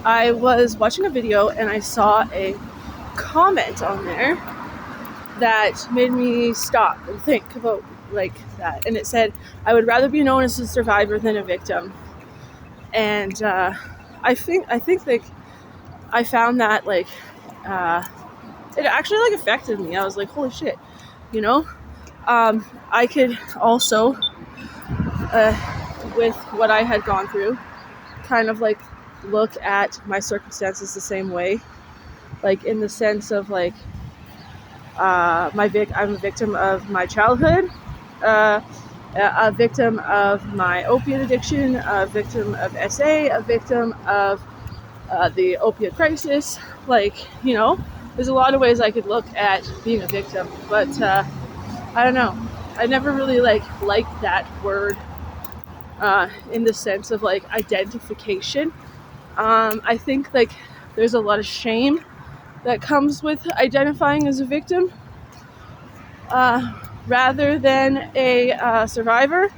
I was watching a video and I saw a comment on there that made me stop and think about like that. And it said, "I would rather be known as a survivor than a victim." And I think like I found that like it actually like affected me. I was like, "Holy shit," you know. I could also, with what I had gone through, kind of like look at my circumstances the same way, like in the sense of like I'm a victim of my childhood, uh, a victim of my opiate addiction, a victim of SA, a victim of the opiate crisis. Like, there's a lot of ways I could look at being a victim, but I don't know. I never really liked that word in the sense of like identification. I think like there's a lot of shame that comes with identifying as a victim rather than a survivor.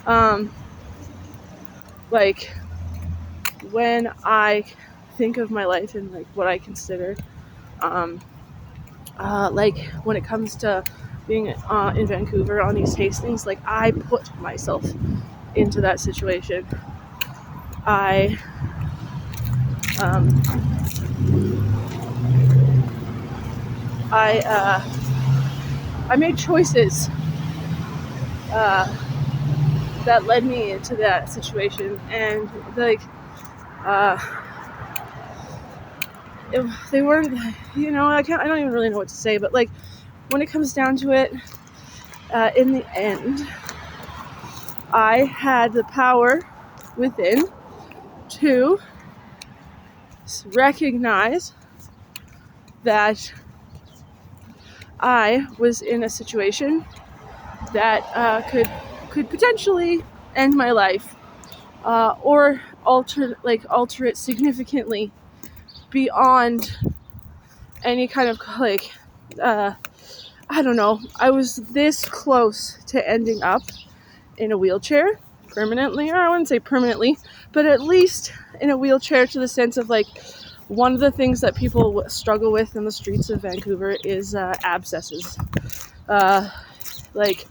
Um, like when I think of my life and like what I consider, um, like when it comes to being in Vancouver on East Hastings, like I put myself into that situation. I um, I made choices uh, that led me into that situation, and like uh, they weren't, I don't even really know what to say, but like when it comes down to it, in the end, I had the power within to recognize that I was in a situation that could potentially end my life, or alter it significantly beyond any kind of like I don't know. I was this close to ending up in a wheelchair permanently, or I wouldn't say permanently, but at least in a wheelchair, to the sense of like one of the things that people struggle with in the streets of Vancouver is abscesses, like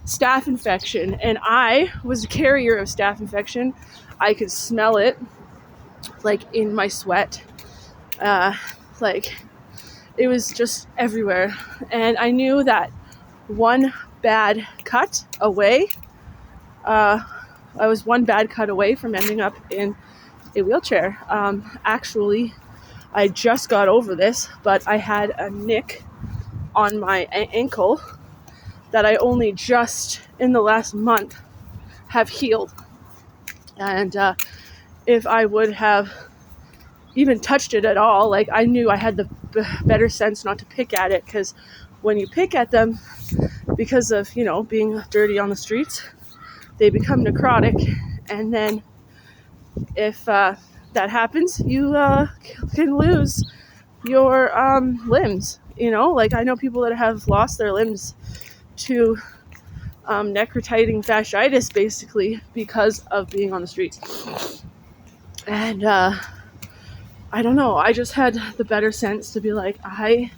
staph infection. And I was a carrier of staph infection. I could smell it like in my sweat. Like it was just everywhere. And I knew that one bad cut away, I was one bad cut away from ending up in a wheelchair. Actually, I just got over this, but I had a nick on my ankle that I only just in the last month have healed. And if I would have even touched it at all, like I knew I had the better sense not to pick at it, because when you pick at them because of, being dirty on the streets, they become necrotic. And then if that happens, you can lose your limbs. Like I know people that have lost their limbs to necrotizing fasciitis, basically because of being on the streets. And I don't know. I just had the better sense to be like, I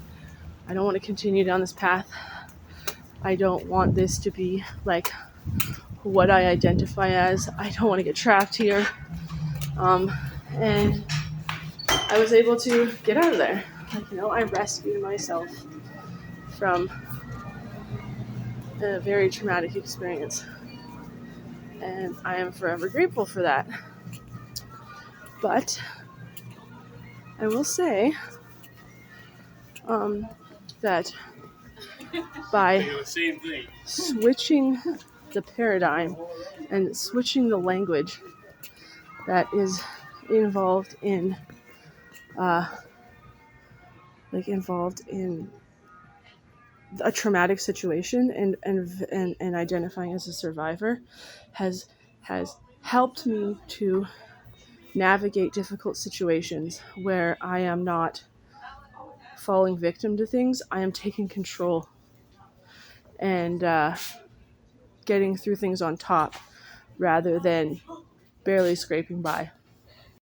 don't want to continue down this path. I don't want this to be like what I identify as. I don't want to get trapped here. And I was able to get out of there. I rescued myself from a very traumatic experience. And I am forever grateful for that. But I will say that by switching the paradigm and switching the language that is involved in a traumatic situation, and identifying as a survivor has helped me to navigate difficult situations where I am not falling victim to things. I am taking control and getting through things on top rather than barely scraping by.